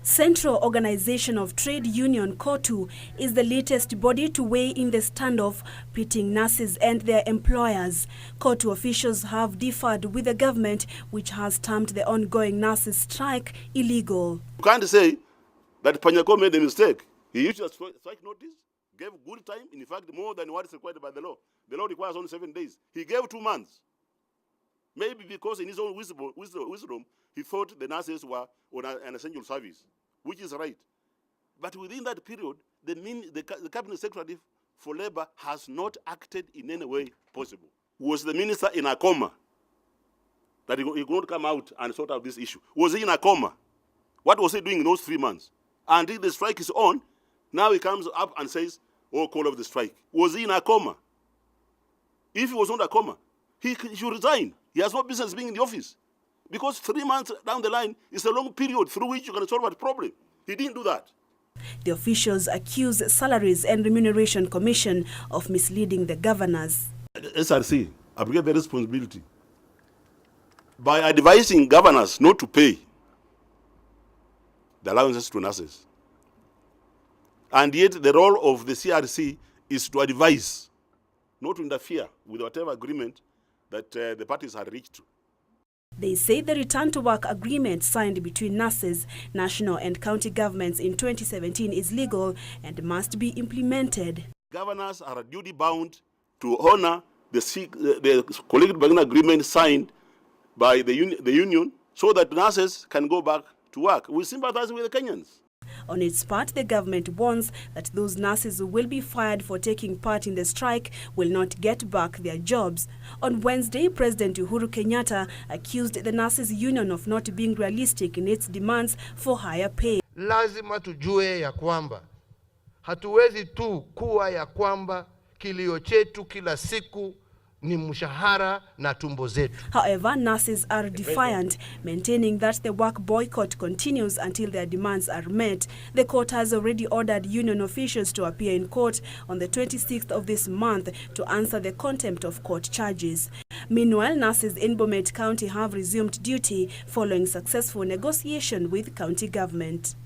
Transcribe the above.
Central Organization of Trade Union COTU is the latest body to weigh in the standoff pitting nurses and their employers. COTU officials have differed with the government, which has termed the ongoing nurses' strike illegal. You can't say that Panyako made a mistake. He issued a strike notice, gave good time, in fact more than what is required by the law. The law requires only 7 days. He gave 2 months. Maybe because in his own wisdom, he thought the nurses were on an essential service, which is right. But within that period, the Cabinet Secretary for Labour has not acted in any way possible. Was the minister in a coma? That he could not come out and sort out this issue? Was he in a coma? What was he doing in those 3 months? Until the strike is on, now he comes up and says, oh, call off the strike. Was he in a coma? If he was not a coma, he should resign. He has no business being in the office. Because 3 months down the line is a long period through which you can solve a problem. He didn't do that. The officials accuse Salaries and Remuneration Commission of misleading the governors. SRC abrogated the responsibility by advising governors not to pay the allowances to nurses. And yet the role of the CRC is to advise, not to interfere with whatever agreement that the parties had reached. They say the return to work agreement signed between nurses, national and county governments in 2017 is legal and must be implemented. Governors are duty bound to honor the collective bargaining agreement signed by the union so that nurses can go back to work. We sympathize with the Kenyans. On its part, the government warns that those nurses who will be fired for taking part in the strike will not get back their jobs. On Wednesday, President Uhuru Kenyatta accused the nurses union of not being realistic in its demands for higher pay. Lazima tujue ya kwamba hatuwezi tu kuwa ya kwamba kilio chetu kila siku ni mshahara na tumbo zetu. However, nurses are defiant, maintaining that the work boycott continues until their demands are met. The court has already ordered union officials to appear in court on the 26th of this month to answer the contempt of court charges. Meanwhile, nurses in Bomet County have resumed duty following successful negotiation with county government.